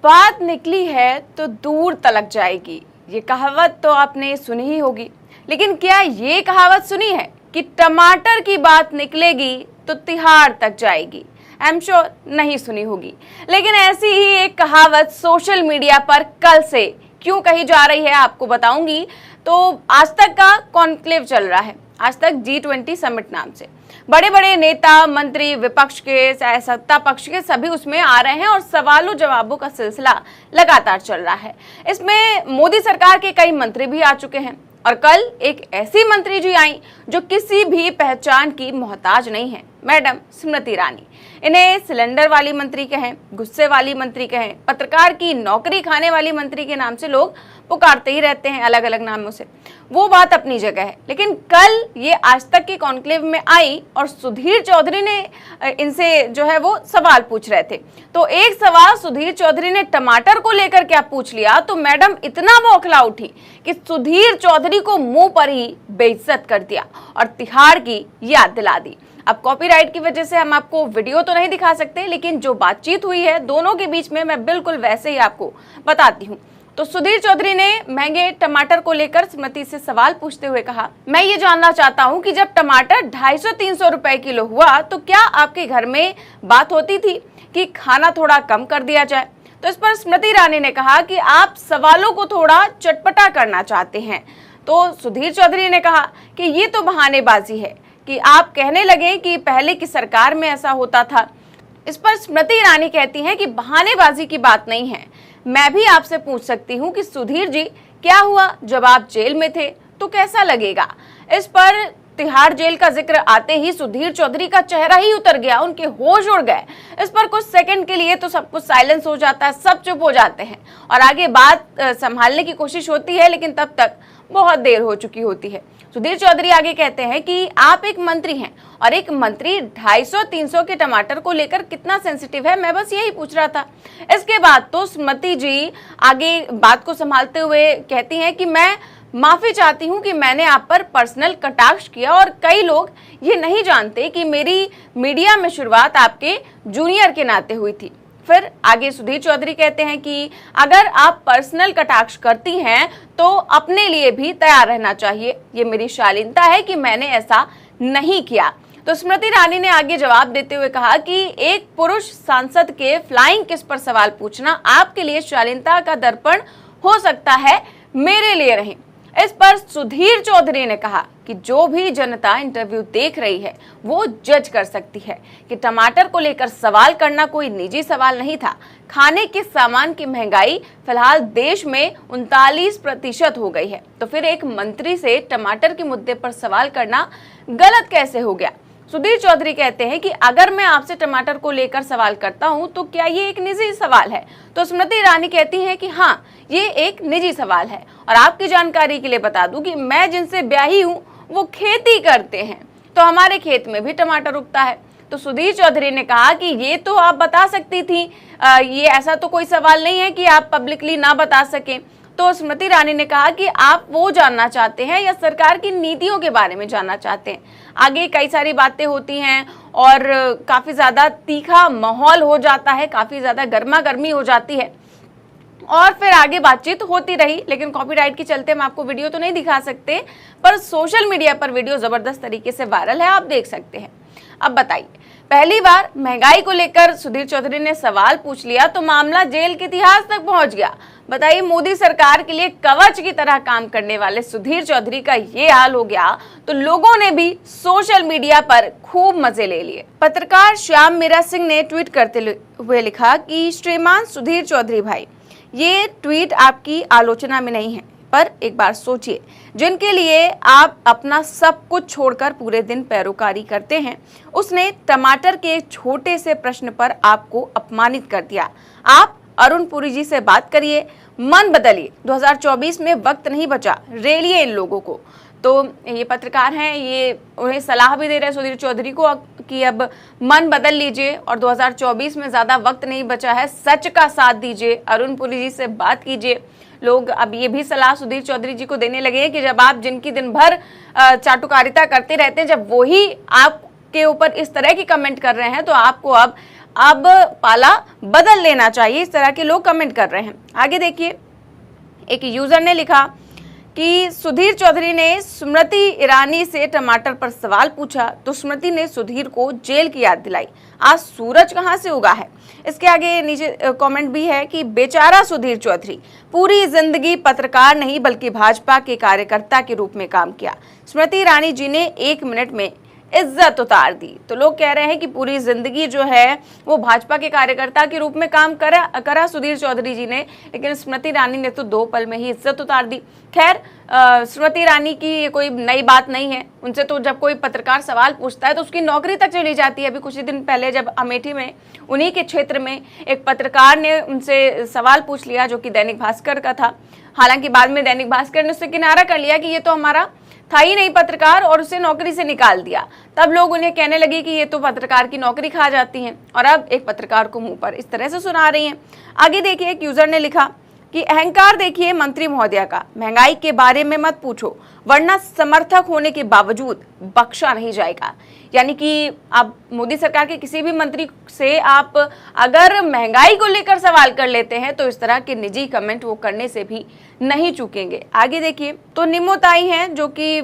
बात निकली है तो दूर तलक जाएगी, ये कहावत तो आपने सुनी ही होगी। लेकिन क्या ये कहावत सुनी है कि टमाटर की बात निकलेगी तो तिहाड़ तक जाएगी? आई एम श्योर नहीं सुनी होगी। लेकिन ऐसी ही एक कहावत सोशल मीडिया पर कल से क्यों कही जा रही है आपको बताऊंगी। तो आज तक का कॉन्क्लेव चल रहा है, आज तक G20 समिट नाम से बड़े बड़े नेता, मंत्री, विपक्ष के चाहे सत्ता पक्ष के सभी उसमें आ रहे हैं और सवालों जवाबों का सिलसिला लगातार चल रहा है। इसमें मोदी सरकार के कई मंत्री भी आ चुके हैं और कल एक ऐसी मंत्री जी आई जो किसी भी पहचान की मोहताज नहीं है, मैडम स्मृति ईरानी। इन्हें सिलेंडर वाली मंत्री कहें, गुस्से वाली मंत्री कहें, पत्रकार की नौकरी खाने वाली मंत्री के नाम से लोग पुकारते ही रहते हैं अलग अलग नामों से, वो बात अपनी जगह है। लेकिन कल ये आज तक के कॉन्क्लेव में आई और सुधीर चौधरी ने इनसे जो है वो सवाल पूछ रहे थे। तो एक सवाल सुधीर चौधरी ने टमाटर को लेकर क्या पूछ लिया तो मैडम इतना बौखला उठी कि सुधीर चौधरी को मुंह पर ही बेइज्जत कर दिया और तिहाड़ की याद दिला दी। अब कॉपीराइट की वजह से हम आपको वीडियो तो नहीं दिखा सकते, लेकिन जो बातचीत हुई है दोनों के बीच में मैं बिल्कुल वैसे ही आपको बताती हूँ। तो सुधीर चौधरी ने महंगे टमाटर को लेकर स्मृति से सवाल पूछते हुए कहा, मैं ये जानना चाहता हूँ कि जब टमाटर 250-300 रुपए किलो हुआ तो क्या आपके घर में बात होती थी कि खाना थोड़ा कम कर दिया जाए? तो इस पर स्मृति ईरानी ने कहा कि आप सवालों को थोड़ा चटपटा करना चाहते हैं। तो सुधीर चौधरी ने कहा कि ये तो बहानेबाजी है कि आप कहने लगे कि पहले की सरकार में ऐसा होता था। इस पर स्मृति ईरानी कहती हैं कि बहानेबाजी की बात नहीं है, मैं भी आपसे पूछ सकती हूँ कि सुधीर जी क्या हुआ जब आप जेल में थे तो कैसा लगेगा? इस पर तिहाड़ जेल का जिक्र आते ही सुधीर चौधरी का चेहरा ही उतर गया, उनके होश उड़ गए। इस पर कुछ सेकंड के लिए तो सब कुछ साइलेंस हो जाता है, सब चुप हो जाते हैं और आगे बात संभालने की कोशिश होती है, लेकिन तब तक बहुत देर हो चुकी होती है। सुधीर चौधरी आगे कहते हैं कि आप एक मंत्री हैं और एक मंत्री 250-300 के टमाटर को लेकर कितना सेंसिटिव है, मैं बस यही पूछ रहा था। इसके बाद तो स्मृति जी आगे बात को संभालते हुए कहती हैं कि मैं माफी चाहती हूं कि मैंने आप पर पर्सनल कटाक्ष किया और कई लोग ये नहीं जानते कि मेरी मीडिया में शुरुआत आपके जूनियर के नाते हुई थी। फिर आगे सुधीर चौधरी कहते हैं कि अगर आप पर्सनल कटाक्ष करती हैं तो अपने लिए भी तैयार रहना चाहिए, ये मेरी शालीनता है कि मैंने ऐसा नहीं किया। तो स्मृति ईरानी ने आगे जवाब देते हुए कहा कि एक पुरुष सांसद के फ्लाइंग किस पर सवाल पूछना आपके लिए शालीनता का दर्पण हो सकता है, मेरे लिए नहीं। इस पर सुधीर चौधरी ने कहा कि जो भी जनता इंटरव्यू देख रही है वो जज कर सकती है कि टमाटर को लेकर सवाल करना कोई निजी सवाल नहीं था। खाने के सामान की महंगाई फिलहाल देश में 39% हो गई है, तो फिर एक मंत्री से टमाटर के मुद्दे पर सवाल करना गलत कैसे हो गया? सुधीर चौधरी कहते हैं कि अगर मैं आपसे टमाटर को लेकर सवाल करता हूं तो क्या ये एक निजी सवाल है? तो स्मृति ईरानी कहती हैं कि हाँ, ये एक निजी सवाल है और आपकी जानकारी के लिए बता दूं कि मैं जिनसे ब्याही हूं वो खेती करते हैं, तो हमारे खेत में भी टमाटर उगता है। तो सुधीर चौधरी ने कहा कि ये तो आप बता सकती थी, ये ऐसा तो कोई सवाल नहीं है कि आप पब्लिकली ना बता सकें। तो स्मृति ईरानी ने कहा कि आप वो जानना चाहते हैं या सरकार की नीतियों के बारे में जानना चाहते हैं। आगे कई सारी बातें होती हैं और काफ़ी ज़्यादा तीखा माहौल हो जाता है, काफ़ी ज़्यादा गर्मा गर्मी हो जाती है और फिर आगे बातचीत होती रही। लेकिन कॉपीराइट के चलते हम आपको वीडियो तो नहीं दिखा सकते, पर सोशल मीडिया पर वीडियो ज़बरदस्त तरीके से वायरल है, आप देख सकते हैं। अब बताइए, पहली बार महंगाई को लेकर सुधीर चौधरी ने सवाल पूछ लिया तो मामला जेल के इतिहास तक पहुंच गया। बताइए, मोदी सरकार के लिए कवच की तरह काम करने वाले सुधीर चौधरी का ये हाल हो गया तो लोगों ने भी सोशल मीडिया पर खूब मजे ले लिए। पत्रकार श्याम मीरा सिंह ने ट्वीट करते हुए लिखा कि श्रीमान सुधीर चौधरी भाई, ये ट्वीट आपकी आलोचना में नहीं है, पर एक बार सोचिए, जिनके लिए आप अपना सब कुछ छोड़कर पूरे दिन पैरोकारी करते हैं, उसने टमाटर के एक छोटे से प्रश्न पर आपको अपमानित कर दिया। आप अरुण पुरी जी से बात करिए, मन बदलिए, 2024 में वक्त नहीं बचा, रेलिए इन लोगों को। तो ये पत्रकार हैं, ये उन्हें सलाह भी दे रहे हैं सुधीर चौधरी को कि अब मन बदल लीजिए और 2024 में ज़्यादा वक्त नहीं बचा है, सच का साथ दीजिए, अरुण पुरी जी से बात कीजिए। लोग अब ये भी सलाह सुधीर चौधरी जी को देने लगे हैं कि जब आप जिनकी दिन भर चाटुकारिता करते रहते हैं, जब वही आपके ऊपर इस तरह की कमेंट कर रहे हैं तो आपको अब अब पाला बदल लेना चाहिए, इस तरह के लोग कमेंट कर रहे हैं। आगे देखिए, एक यूजर ने लिखा कि सुधीर चौधरी ने स्मृति ईरानी से टमाटर पर सवाल पूछा तो स्मृति ने सुधीर को जेल की याद दिलाई। आज सूरज कहां से उगा है। इसके आगे नीचे कमेंट भी है कि बेचारा सुधीर चौधरी, पूरी जिंदगी पत्रकार नहीं बल्कि भाजपा के कार्यकर्ता के रूप में काम किया। स्मृति ईरानी जी ने 1 मिनट में इज्जत उतार दी। तो लोग कह रहे हैं कि पूरी जिंदगी जो है वो भाजपा के कार्यकर्ता के रूप में काम करा सुधीर चौधरी जी ने, लेकिन स्मृति ईरानी ने तो 2 पल में ही इज्जत उतार दी। खैर, स्मृति ईरानी की कोई नई बात नहीं है, उनसे तो जब कोई पत्रकार सवाल पूछता है तो उसकी नौकरी तक चली जाती है। अभी कुछ ही दिन पहले जब अमेठी में उन्हीं के क्षेत्र में एक पत्रकार ने उनसे सवाल पूछ लिया जो कि दैनिक भास्कर का था। हालांकि बाद में दैनिक भास्कर ने उससे किनारा कर लिया कि ये तो हमारा था ही नहीं पत्रकार, और उसे नौकरी से निकाल दिया। तब लोग उन्हें कहने लगे कि ये तो पत्रकार की नौकरी खा जाती है, और अब एक पत्रकार को मुंह पर इस तरह से सुना रही हैं। आगे देखिए, एक यूजर ने लिखा कि अहंकार देखिए मंत्री महोदया का, महंगाई के बारे में मत पूछो वरना समर्थक होने के बावजूद बख्शा नहीं जाएगा। यानी कि आप मोदी सरकार के किसी भी मंत्री से आप अगर महंगाई को लेकर सवाल कर लेते हैं तो इस तरह के निजी कमेंट वो करने से भी नहीं चूकेंगे। आगे देखिए, तो निमोताई हैं जो कि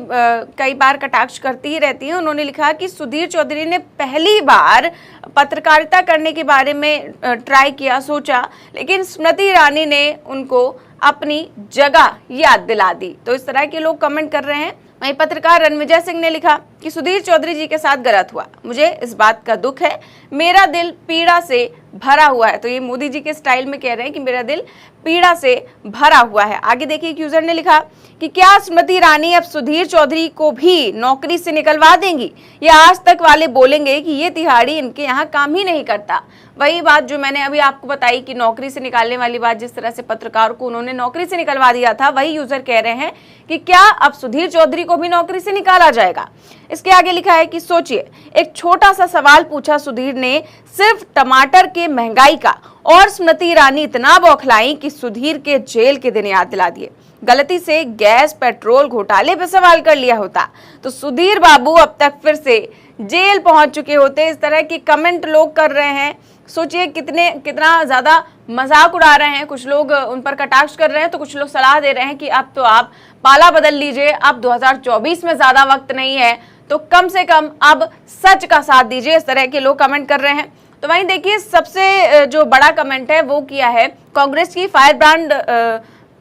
कई बार कटाक्ष करती ही रहती हैं। उन्होंने लिखा कि सुधीर चौधरी ने पहली बार पत्रकारिता करने के बारे में ट्राई किया, सोचा, लेकिन स्मृति ईरानी ने उनको अपनी जगह याद दिला दी। तो इस तरह के लोग कमेंट कर रहे हैं। वहीं पत्रकार रणविजय सिंह ने लिखा कि सुधीर चौधरी जी के साथ गलत हुआ, मुझे इस बात का दुख है, मेरा दिल पीड़ा से भरा हुआ है। तो ये मोदी जी के स्टाइल में कह रहे हैं कि मेरा दिल पीड़ा से भरा हुआ है। आगे देखिए, एक यूजर ने लिखा कि क्या स्मृति ईरानी अब सुधीर चौधरी को भी नौकरी से निकलवा देंगी, या आज तक वाले बोलेंगे कि ये तिहाड़ी इनके यहाँ काम ही नहीं करता। वही बात जो मैंने अभी आपको बताई कि नौकरी से निकालने वाली बात, जिस तरह से पत्रकार को उन्होंने नौकरी से निकलवा दिया था, वही यूजर कह रहे हैं कि क्या अब सुधीर चौधरी को भी नौकरी से निकाला जाएगा। इसके आगे लिखा है कि सोचिए, एक छोटा सा सवाल पूछा सुधीर ने सिर्फ टमाटर के महंगाई का, और स्मृति ईरानी इतना बौखलाई कि सुधीर के जेल के दिन याद दिला दिए। गलती से गैस पेट्रोल घोटाले पे सवाल कर लिया होता तो सुधीर बाबू अब तक फिर से जेल पहुंच चुके होते। इस तरह की कमेंट लोग कर रहे हैं। सोचिए कितना ज्यादा मजाक उड़ा रहे हैं। कुछ लोग उन पर कटाक्ष कर रहे हैं तो कुछ लोग सलाह दे रहे हैं कि अब तो आप पाला बदल लीजिए, अब 2024 में ज्यादा वक्त नहीं है, तो कम से कम अब सच का साथ दीजिए। इस तरह के लोग कमेंट कर रहे हैं। तो वहीं देखिए, सबसे जो बड़ा कमेंट है वो किया है कांग्रेस की फायर ब्रांड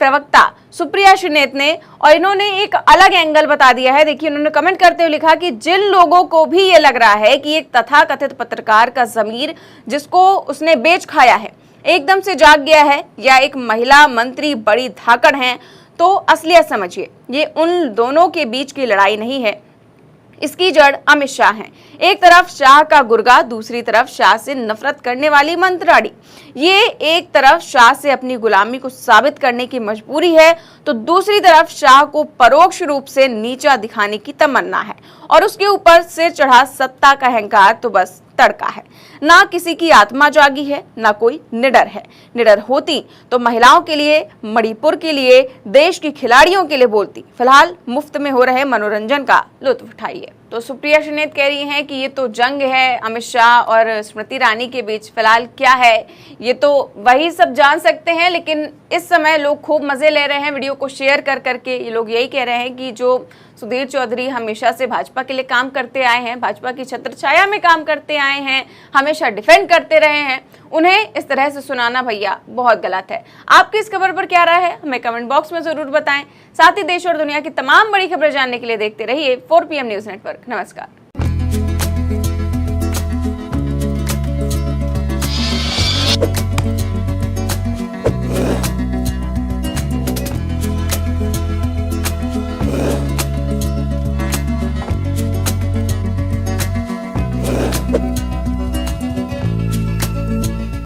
प्रवक्ता सुप्रिया श्रीनेत ने, और इन्होंने एक अलग एंगल बता दिया है। देखिए, उन्होंने कमेंट करते हुए लिखा कि जिन लोगों को भी ये लग रहा है कि एक तथाकथित पत्रकार का ज़मीर जिसको उसने बेच खाया है एकदम से जाग गया है, या एक महिला मंत्री बड़ी धाकड़ हैं, तो असलियत समझिए, ये उन दोनों के बीच की लड़ाई नहीं है, इसकी जड़ अमित शाह हैं। एक तरफ शाह का गुर्गा, दूसरी तरफ शाह से नफरत करने वाली मंत्राड़ी। ये एक तरफ शाह से अपनी गुलामी को साबित करने की मजबूरी है, तो दूसरी तरफ शाह को परोक्ष रूप से नीचा दिखाने की तमन्ना है, और उसके ऊपर सिर चढ़ा सत्ता का अहंकार तो बस तड़का है। ना किसी की आत्मा जागी है, ना कोई निडर है। निडर होती तो महिलाओं के लिए, मणिपुर के लिए, देश की खिलाड़ियों के लिए बोलती। फिलहाल मुफ्त में हो रहे मनोरंजन का लुत्फ उठाइए। तो सुप्रिया श्रीनेत कह रही हैं कि ये तो जंग है अमित शाह और स्मृति ईरानी के बीच। फिलहाल क्या है ये तो वही सब जान सकते हैं, लेकिन इस समय लोग खूब मजे ले रहे हैं वीडियो को शेयर कर करके। ये लोग यही कह रहे हैं कि जो सुधीर चौधरी हमेशा से भाजपा के लिए काम करते आए हैं, भाजपा की छत्रछाया में काम करते आए हैं, हमेशा डिफेंड करते रहे हैं, उन्हें इस तरह से सुनाना भैया बहुत गलत है। आपकी इस खबर पर क्या राय है हमें कमेंट बॉक्स में जरूर बताएं। साथ ही देश और दुनिया की तमाम बड़ी खबरें जानने के लिए देखते रहिए 4PM न्यूज नेटवर्क। नमस्कार।